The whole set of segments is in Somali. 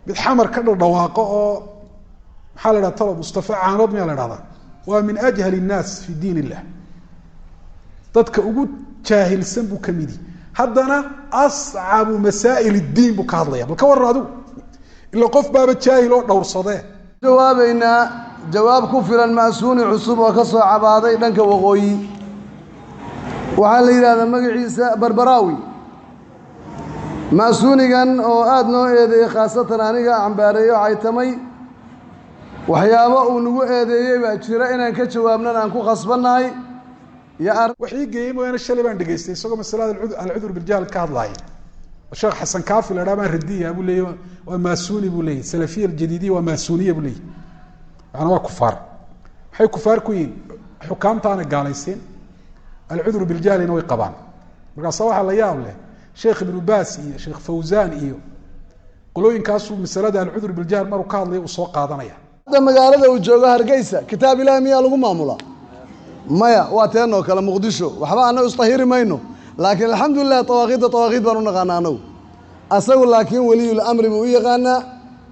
بالحمر كذا دواقة أو حالة طلب مصطفى عانود من هذا ومن أجهل الناس في دين الله تدك وجود جاهل سنبو كميدي هذانا أصعب مسائل الدين بكارليا بالكور رادو إلا قف باب الجاهل دور صداه جوابنا جواب كفر المأسون عصب وكسر عبادي لنك وغوي وعلى هذا مقعيسى بربراوي مأسوني كان أو آدنو إذا خاصة أنا عم باريو عيتمي وحيابا ونقو إذا بأشيرا إن كجوابنا أنكو غصبناي يا وحي جيم وين الشلبان دقيستي سوق مسألة العذر بالجهل كهضلاي الشيخ حسن كافي الأرابان ردية أبو لي وماسوني أبو لي سلفية الجديدية وماسونية أبو لي يعني هو كفار حي كفار كوين حكام تانا قاليسين العذر بالجهل إنه يقبان بقى صواح الله يا أولي شيخ ابن باس إيه شيخ فوزان إيه قولوا إن كاسوا مسألة العذر بالجهل مروا كهضلي وسوق قادنايا هذا مقالة وجوغا هرقيسة كتاب الله مياه لغو مامولا مايا واتينو كلا مقدشو وحبا أنا استهيري ماينو لكن الحمد لله طواغيد بانو نغانانو أساقوا لكن ولي الأمر بويغانا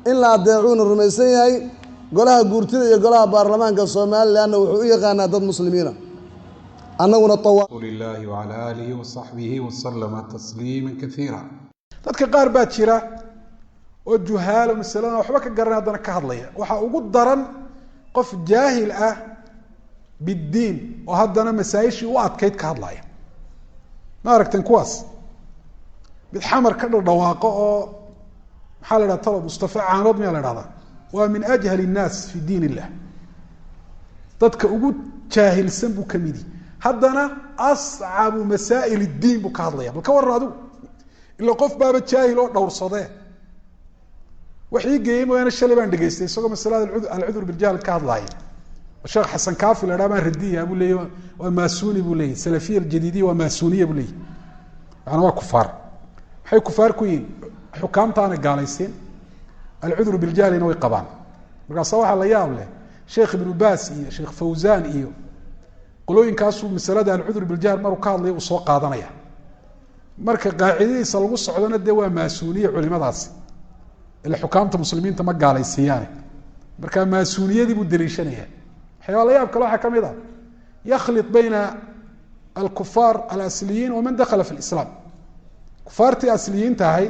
إلا أدعون الرميسيين قولها قورتين يقولها بارلمان كالصومال لأنه ويغانا ضد مسلمين أنه نطوى رسول الله وعلى آله وصحبه وسلم تسليما كثيرا dadka qaar baa jira oo juhaal misalana waxba ka garanay hadana ka hadlaya waxa ugu daran qof jaahil ah bidin oo hadana masaayishi u adkeyd ka hadlaya ma aragtan kuwaas بالحمر كذا دواقة أو حالة طلب مصطفى عانود من هذا ومن أجهل الناس في دين الله تدك وجود جاهل سنبو كميدي هذانا أصعب مسائل الدين بكارليا بالكور رادو إلا قف باب الجاهل دور صداه وحي جيم وين الشلبان دقيستي سوق مسألة العذر بالجهل كهضلاي الشيخ حسن كافي الأرابان ردية أبو لي وماسوني أبو لي سلفية الجديدية وماسونية أبو لي يعني هو كفار حي كفار كوين حكام تانا قاليسين العذر بالجهل إنه يقبان بقى صواح الله يا أولي شيخ ابن باس إيه شيخ فوزان إيه قولوا إن كاسوا مسألة العذر بالجهل مروا كهضلي وسوق قادنايا marka qaacidadiisa lagu socdana de waa maasuuliye culimadaas ila xukaamta muslimiinta ma gaalaysiiyaan marka maasuuliyadii buu daliishanaya xayawalayaab kale waxa kamid ah yakhlit bayna al-kuffar al-asliyin wa man dakhala fi al-islam kufarti asliyin tahay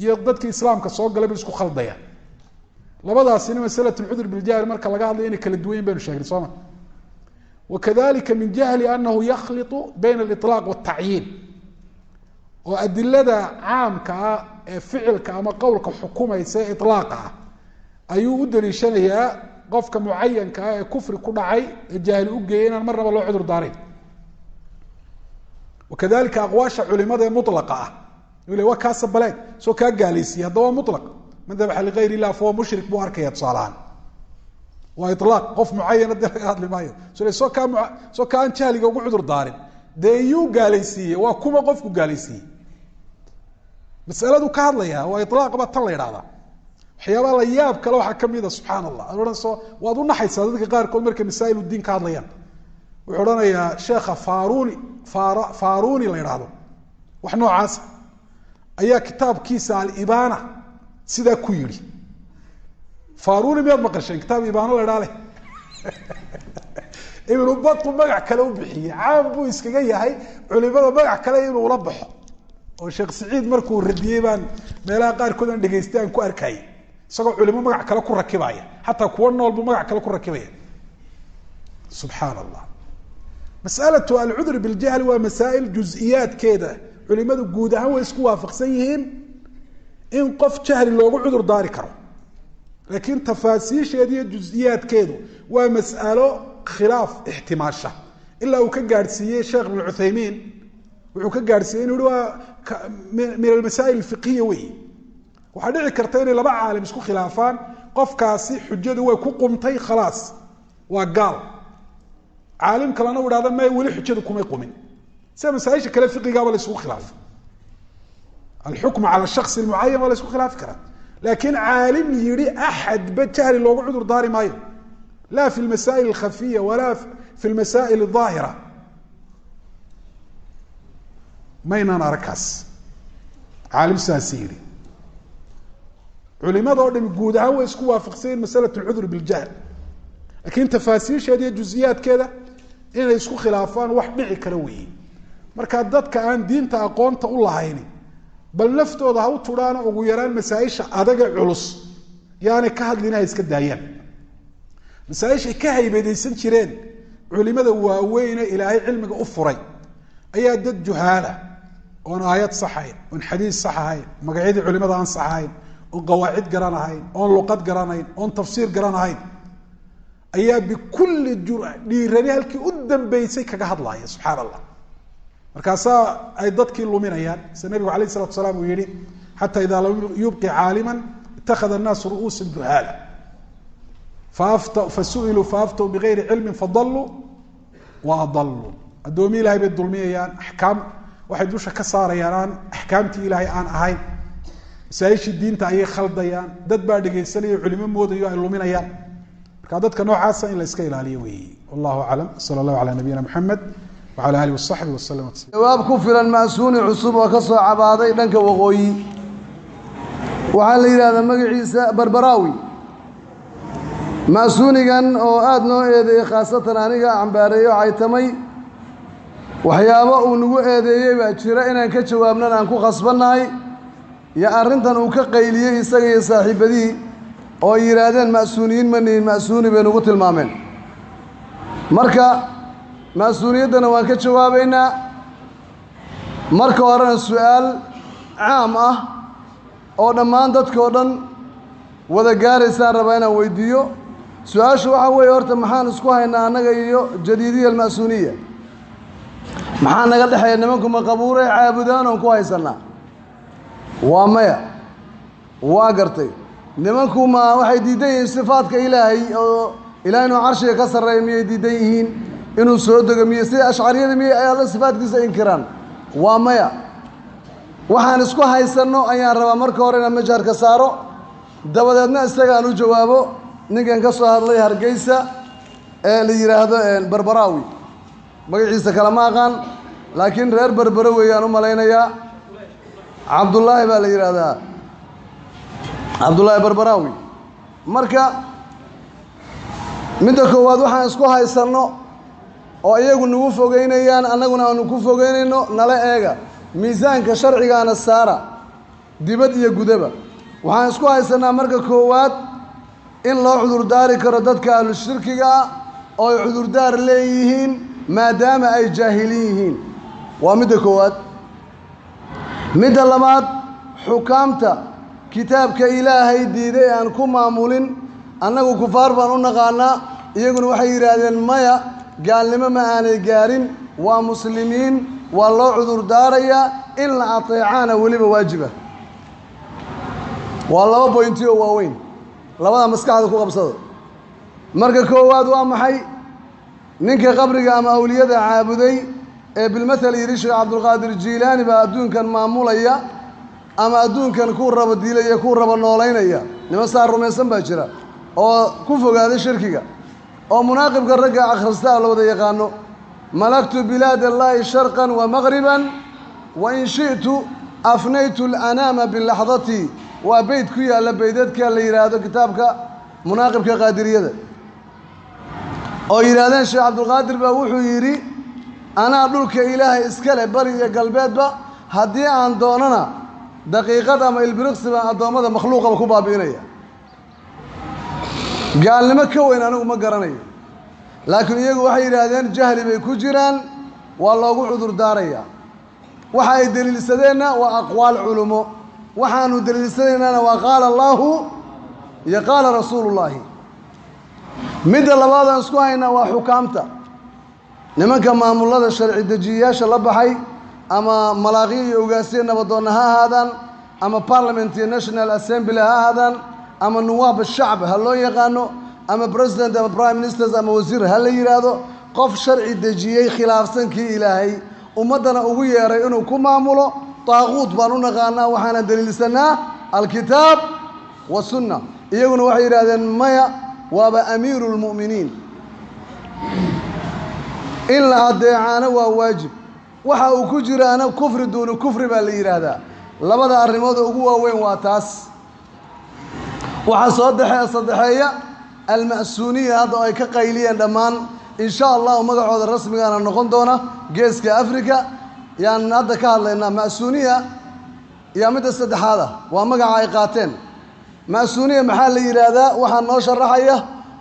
iyo dadka islaamka soo galay isku khaldaya labadaasina masalatu al-udhr bil jahl marka laga hadlayo in kala duwan baynu sheegnay sooma وكذلك من جهل انه يخلط بين الاطلاق والتعيين وأدلة عام كفعل كأما قولك حكومة يساء إطلاقها أيو أدريشان هي قفك معين كفر كل عي الجاهل أجينا مرة والله عذر دارين وكذلك أغواش علماء مطلقة يقول هو كاسب بلاد سو كجالسي هذا هو مطلق من ذبح لغير الله فهو مشرك بواركية صالحان وإطلاق قف معين هذا لما سو كان جاهل يقول عذر دارين ديو جالسية وكما قفك جالسية مسألة كهذا وإطلاق بطل هذا حيوان الياب كلو حكميده سبحان الله أنا سو وأظن حيث هذا قار كل مركب مسائل الدين كهذا وحرنا يا شيخ فاروني اللي هذا وإحنا عاس أي كتاب كيس على الإبانة سيدا كويري فاروني بيض مقرشين كتاب إبانة اللي هذا ابن بطل مقع كلو بحي عام بو اسكغا هي علمada magac kale inuu la baxo oo Sheekh Saciid markuu radiyay baan meelaha qaar kood aan dhageystaan ku arkay isagoo culimo magac kale ku rakibaya hatta kuwa nool buu magac kale ku rakibaya subhanallah mas'alatu al-udhr bil jahl wa masaa'il juz'iyat keeda culimadu guud ahaan way isku waafaqsan yihiin in qof jahli loogu cudur daari karo laakiin tafaasiisheeda juz'iyat keedu waa mas'alo خلاف احتماشة إلا وكجارسية شيخ ابن العثيمين وكجارسية إنه هو من المسائل الفقهية وي وحدي كرتين لبع عالم يسكو خلافان قف كاسي حجة هو كقمتي خلاص وقال عالم كلا نور هذا ما يولي حجة كم يقومين سام مسائل كلا فقهي قبل يسكو خلاف الحكم على الشخص المعين ولا يسكو خلاف كره لكن عالم يري أحد بجهل لو عذر داري ما يو لا في المسائل الخفية ولا في المسائل الظاهرة ما ينانا ركاس عالم ساسيري culimada oo dhami guud ahaan way isku waafaqseen masalatu al-udhr bil jahl laakiin tafaasiisheeda iyo juz'iyaadkeeda inay isku khilaafaan wax dhici kara weeye marka dadka aan diinta aqoonta u lahayn bal naftooda ha u turaan ugu yaraan masaa'isha adaga culus yaani ka hadlinaa iska daayaan masaa'isha ka haybadaysan jireen culimada waaweyn ilaahay cilmiga u furay ayaa dad juhaala oo aayad saxay oo xadiis saxay magacyada culimada aan saxay oo qawaacid garanahayn oo luqad garanayn oo tafsiir garanahayn ayaa bikulli dhiirani halkii u dambeysay kaga hadlaaya subxaanallah markaasa ay dadkii luminayaan sida nabigu calayhi salaatu wasalaam uu yidhi xataa idaa lam yubqi caaliman ittakhada annaasu ru'uusan juhaala fasu'iluu faaftaw bigayri cilmin fadalluu wa adalluu addoomiyi ilahay bay dulmiyayaan axkaam waxay dusha ka saarayaan aan axkaamtii ilaahay aan ahayn masaa'ishii diinta ayay khaldayaan dad baa dhegaysanaya culimo moodayo ay luminayaan marka dadka noocaasa in la iska ilaaliyo weeye wallahu aclam sala allahu calaa nabiyina maxamed wacala aalihi wasaxbihi wasallam jawaab ku filan ma'suuni cusub oo ka soo cabaaday dhanka waqooyi waxaa la yidhahdaa magaciisa barbaraawi ma'suunigan oo aada noo eedeeyey khaasatan aniga cambaareeyo caytamay waxyaabo uu nagu eedeeyey baa jira inaan ka jawaabnan aan ku khasbannahay iyo arrintan uu ka qayliyey isaga iyo saaxiibadihii oo yidhaahdeen ma'suuniyiin ma nihin ma'suuni bay nagu tilmaameen marka ma'suuniyaddana waan ka jawaabaynaa marka horena su-aal caam ah oo dhammaan dadkao dhan wada gaaraysaan rabaa inaan weydiiyo su-aashu waxaa weeye horta maxaan isku haynaa annaga iyo jadiidiya alma'suuniya maxaa naga dhexeeya nimanku ma qabuuray caabudaan oon ku haysannaa waa maya waa gartay nimanku ma waxay diidan yihiin sifaadka ilaahay oo ilaah inuu carshiga ka sarreeya miyay diidan yihiin inuu soo dego miye sida ashcariyada miyay ay alla sifaadkiisa inkiraan waa maya waxaan isku haysanno ayaan rabaa marka hore inaan majaarka saaro dabadeedna isagaan u jawaabo ninkan ka soo hadlay hargeysa ee la yidhaahdo barbaraawi magaciisa kale ma aqaan laakiin reer berbere weeyaan u malaynayaa cabdullaahi baa la yidhaahdaa cabdullaahi barbaraawi marka midda koowaad waxaan isku haysanno oo iyagu nagu fogeynayaan annaguna aanu ku fogeynayno nala eega miisaanka sharcigaana saara dibad iyo gudaba waxaan isku haysannaa marka koowaad in loo cudurdaari karo dadka ahlu shirkiga ah oo ay cudurdaar leeyihiin maadaama ay jaahiliin yihiin waa midda koowaad midda labaad xukaamta kitaabka ilaahay diiday aan ku maamulin annagu kufaar baan u naqaanaa iyaguna waxay yidhaahdeen maya gaalnimo ma aanay gaarin waa muslimiin waa loo cudurdaarayaa in la ateecaana weliba waajiba waa laba boynti oo waaweyn labada maskaxda ku qabsada marka koowaad waa maxay ninka qabriga ama awliyada caabuday ee bilmathal yidhi sheekh cabdulqaadir jiilaani baa adduunkan maamulaya ama adduunkan kuu rabo diilaya kuu rabo noolaynaya niman saa rumaysan baa jira oo ku fogaaday shirkiga oo munaaqibka ragga akhristaa la wada yaqaano malaktu bilaad allaahi sharqan wa maqriban wa in shi'tu afnaytu alanaama bilaxdati waa beyd ku yaalla beydadka la yidhaahdo kitaabka munaaqibka qaadiriyada oo yidhaahdeen sheekh cabdulqaadir baa wuxuu yidhi anaa dhulka ilaahay iska leh bari iyo galbeedba haddii aan doonana daqiiqad ama ilbiriqsi baan addoommada makhluuqaba ku baabi'inaya gaalnimo ka weyn anigu ma garanayo laakiin iyagu waxay yidhaahdeen jahli bay ku jiraan waa loogu cudur daarayaa waxa ay deliilsadeenna waa aqwaal culumo waxaanu deliilsanaynana waa qaala allaahu iyo qaala rasuulullaahi midda labaad aan isku haynaa waa xukaamta nimanka maamulada sharci dejiyayaasha la baxay ama malaaqiyo iyo ogaasiya nabadoonna ha ahaadaan ama parliament iyo national assembly ha ahaadaan ama nuwaab shacb ha loo yaqaano ama president ama prime ministers ama wasiir ha la yidhaahdo qof sharci dejiyey khilaafsan kii ilaahay ummaddana ugu yeeray inuu ku maamulo taaquut baan u naqaanaa waxaana deliilsanaa alkitaab wasunna iyaguna waxay yidhahdeen maya waaba amiiru lmu'miniin in la adeecaana waa waajib waxa uu ku jiraana kufri duunu kufri baa la yidhaahdaa labada arrimood ugu waaweyn waa taas waxaa soo saddexeeya alma'suuniya hadda ay ka qayliyeen dhammaan insha allahu magacooda rasmigaana noqon doona geeska africa yaan hadda ka hadlaynaa ma'suuniya yaa midda saddexaad ah waa magaca ay qaateen ma'suuniya maxaa la yidhaahdaa waxaa noo sharaxaya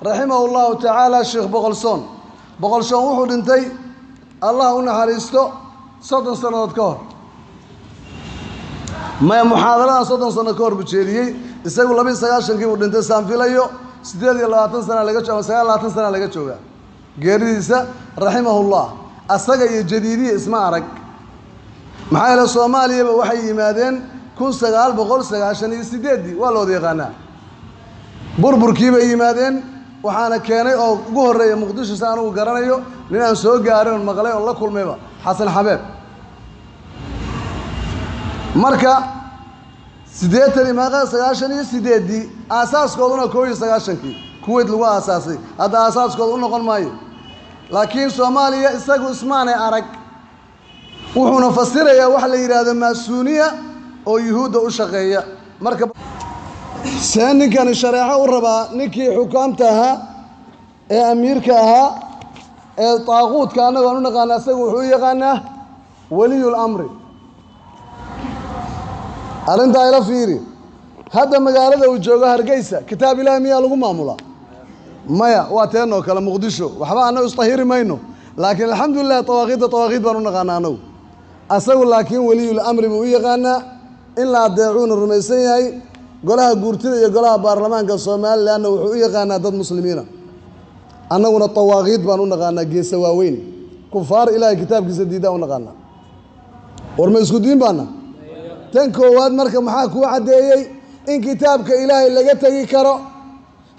raximahu llahu tacaala sheekh boqolsoon wuxuu dhintay allah u naxariisto 30 sannadood ka hor maya muxaadaradan 30 sano ka hor buu jeediyey isagu 29kii buu dhintay saan filayo 28 sana laga jooga 29 sana laga jooga geeridiisa raximahullah asaga iyo jadiidiye isma arag maxaa yeelay soomaaliyaba waxay yimaadeen 1998 waa loo yaqaanaa burburkii bay yimaadeen waxaana keenay oo ugu horeeya muqdisho saan uu garanayo nin aan soo gaarin oo maqlay oo la kulmayba xasan xabeeb marka 98 aasaaskooduna 91kii kuwait lagu aasaasay hadda aasaaskooda u noqon maayo laakiin Soomaaliya isagu ismaanay arag wuxuuna fasirayaa wax la yiraahdo ma'suuniya oo yuhuudda u shaqeeya marka ninkan shareeco u rabaa ninkii xukaamta ahaa ee amiirka ahaa ee taaquudka annaga u naqaan isagu wuxuu yaqaanaa waliyul amri arinta ila fiiri hadda magaalada uu joogo Hargeysa kitaab Ilaahay miyaa lagu maamulaa maya waa teen oo kale Muqdisho waxba aanu istahiri mayno laakiin alxamdulillah tawaaqiid baan u naqaanaa anagu asagu laakiin waliyul amri buu yaqaanaa in la adeecuuna rumaysan yahay golaha guurtida iyo golaha baarlamaanka Soomaaliland wuxuu u yaqaanaa dad muslimiina annaguna tawaaqiid baan u naqaanaa geesa waaweyn kufaar Ilaahay kitaabkiisa diidaa u naqaanaa war ma isku diin baana tan koowaad marka maxaa ku cadeeyay in kitaabka Ilaahay laga tagi karo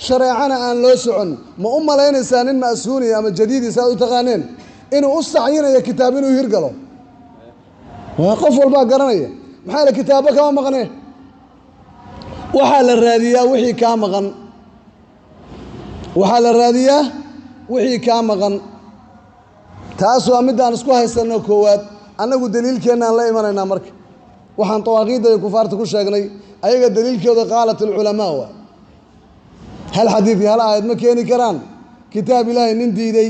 shareecana aan loo socon ma u malaynaysaa nin ma'suuni ama jadiidi saa u taqaaneen inuu u sacyinayo kitaab inuu hirgalo waa qof walba garanaya maxaa la kitaabo kama maqnee waxaa la raadiyaa wixii kaa maqan taas waa midaan isku haysano koowaad annagu daliilkeena aan la imanaynaa marka waxaan tawaaqiidda iyo kufaarta ku sheegnay ayaga daliilkooda qaalat ululamaa waa hal xadiid iyo hal aayad ma keeni karaan kitaab Ilaahay nin diiday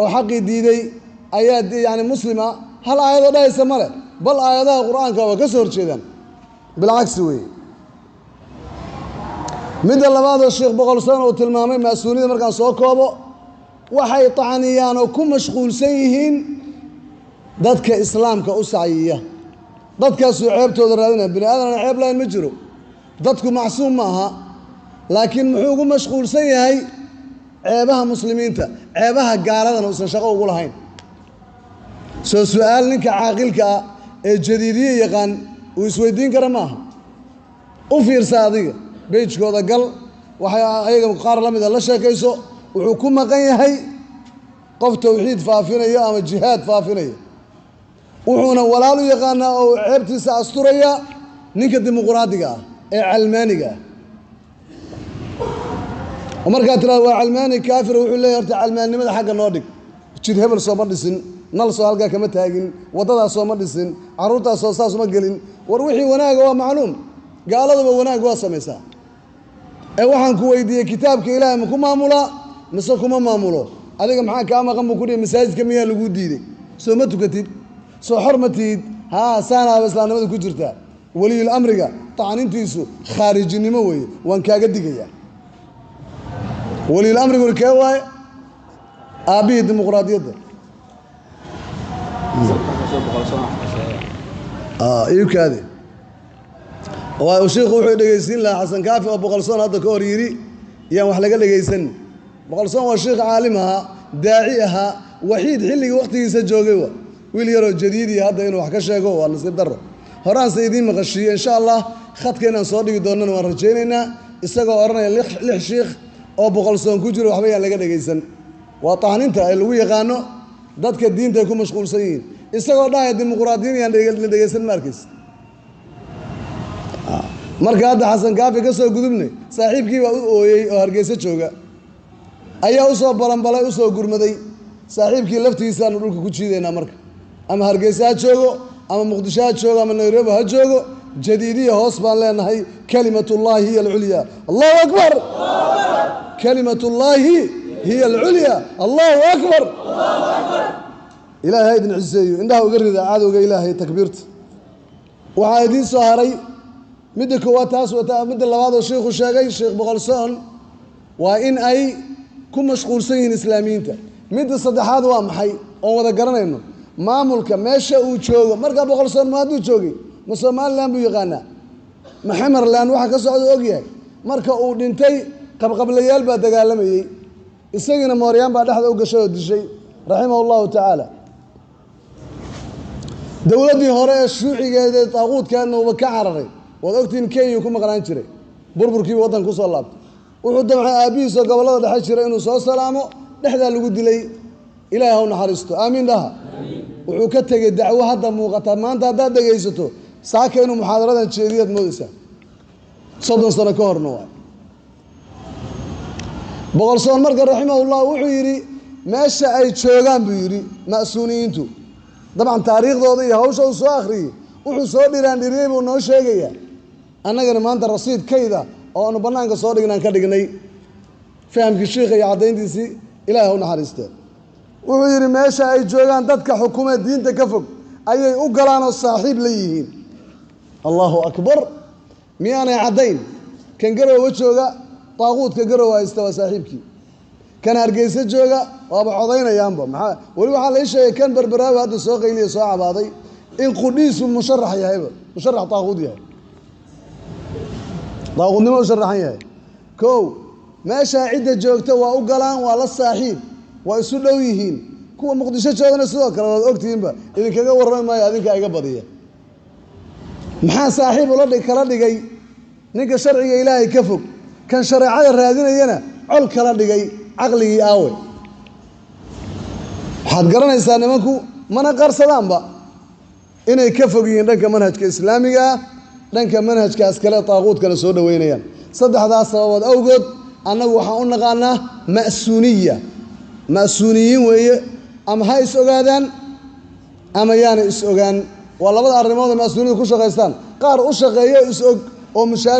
oo xaqii diiday ayaa yani muslima hal aayad oo dhaysa male bal aayadaha quraanka waa ka soo horjeedaan bilcagsi weeye midda labaad oo sheekh boqolsoon uu tilmaamay ma'suuliyada markaan soo koobo waxay tacaniyaan oo ku mashquulsan yihiin dadka islaamka u saciya dadkaasuu ceebtooda raadinaya bini aadamna ceeb lahayn ma jiro dadku macsuum ma aha laakiin muxuu ugu mashquulsan yahay ceebaha muslimiinta ceebaha gaaladana uusan shaqo ugu lahayn soo su'aal ninka caaqilka ah ee jadiidiye yaqaan uu isweydiin kara maaha u fiirsa adiga beejkooda gal waxay ayaga qaar la mid ah la sheekayso wuxuu ku maqan yahay qof tawxiid faafinaya ama jihaad faafinaya wuxuuna walaal u yaqaanaa oo ceebtiisa asturaya ninka dimuqraadiga ah ee calmaaniga ah markaa tiraahdo waa calmaani kaafir wuxuu leeyahay horta calmaannimada xagga noo dhig jid hebel sooma dhisin nal soo halkaa kama taagin waddadaas sooma dhisin carruurtaas soo saas uma gelin war wixii wanaaga waa macluum gaaladuba wanaag waa samaysaa ee waxaan ku weydiiyey kitaabka Ilaahay ma ku maamulaa mise kuma maamulo adiga maxaa kaa maqan buu ku dhihi masaajidka miyaa lagu diiday soo ma tukatid soo xor ma tihid haa saanaaba islaamnimada ku jirtaa waliyul amriga tacniintiisu khaarijinimo weeye waan kaaga digayaa waliyul amrigu kee waaye aabbihii dimuqraadiyadda iibkaade waa sheekhu wuxuu dhegeysiin lahaa xasan kaafi oo boqolsoon hadda ka hor yidhi yaan wax laga dhegeysan boqolsoon waa sheekh caalim ahaa daaci ahaa waxiid xilligii waqtigiisa joogay wa wiil yaroo jadiidiya hadda inuu wax ka sheego waa nasiib darro horaanse idiin maqashiiye insha allah khadka inaan soo dhigi doonana waan rajaynaynaa isagoo odhanaya 6 shiikh oo boqolsoon ku jiro waxba yaan laga dhegeysan waa tacninta ay lagu yaqaano dadka diinta ay ku mashquulsan yihiin isagoo dhahaya dimuqraadiyiin yaan la dhegeysan markiis marka hadda xasan kaafi ka soo gudubnay saaxiibkii baa u ooyey oo Hargeysa jooga ayaa u soo balanbalay u soo gurmaday saaxiibkii laftiisaanu dhulka ku jiidaynaa marka ama Hargeysa ha joogo ama Muqdisho ha joogo ama Nairobi ha joogo jadiidiya hoos baan leenahay kalimatullaahi hiya alculya allahu akbar kalimatullaahi hiya alculya allahu akbar ilaahay ha idin ciseeyo indhaha uga rida cadowga ilaahay takbiirta waxaa idiin soo haray midda koowaad taas wata midda labaad oo sheikhu sheegay sheekh boqolsoon waa in ay ku mashquulsan yihiin islaamiyiinta midda saddexaad waa maxay oon wada garanayno maamulka meesha uu joogo markaa boqolsoon ma hadduu joogay ma somalilan buu yaqaanaa ma xamarland waxa ka socda og yahay marka uu dhintay qabqablayaal baa dagaalamayey isagiina mooryaan baa dhexda u gashay oo dishay raximahu llahu tacaala dowladdii hore ee shuucigeeda taaquudkeedna uuba ka cararay waad ogtiin kenya ku maqnaan jiray burburkiiba waddanka kusoo laabtay wuxuu damcay aabbihiisoo gobollada dhexe jira inuu soo salaamo dhexdaa lagu dilay ilaahay ha u naxariisto aamiin dhaha wuxuu ka tegey dacwo hadda muuqata maanta haddaad dhegaysato saaka inuu muxaadaradan jeediyaad moodaysaa 30 sano ka horna waay boqolsoon marka raximahullah wuxuu yidhi meesha ay joogaan buu yidhi ma'suuniyiintu dabcan taariikhdooda iyo hawsha uu soo akhriyey wuxuu soo dhiraandhiriyey buu noo sheegayaa annagana maanta rasiid kayda oo aanu bannaanka soo dhignaan ka dhignay fahamkii shiikha iyo caddayntiisii ilaahay ha u naxariistee wuxuu yidhi meesha ay joogaan dadka xukumee diinta ka fog ayay u galaan oo saaxiib la yihiin allahu akbar miyaanay caddayn kan garowa jooga daaquudka garowa haysta waa saaxiibkii kan hargeysa jooga waaba codaynayaanba maxaa weli waxaa lai sheegay kan berberaawi hadda soo qayliya soo cabaaday in qudhiisu musharax yahayba musharax daaquud yahay daaquudnimo u sharaxan yahay kow meeshaa cidda joogta waa u galaan waa la saaxiib waa isu dhow yihiin kuwa muqdisho joogana sidoo kale waad ogtihiinba idinkaga warrami maayo adinkaa iga badiya maxaa saaxiib kala dhigay ninka sharciga ilaahay ka fog kan shareecada raadinayana col kala dhigay caqligii aawe waxaad garanaysaa nimanku mana qarsadaanba inay ka fog yihiin dhanka manhajka islaamiga ah dhanka manhajkaas kale taaquudkana soo dhoweynayaan saddexdaas sababood awgood annagu waxaan u naqaanaa ma'suuniyiin weeye ama ha is ogaadaan ama yaana is ogaan waa labada arrimood oo ma'suuniyadu ku shaqaystaan qaar u shaqeeyo is og oo mushaar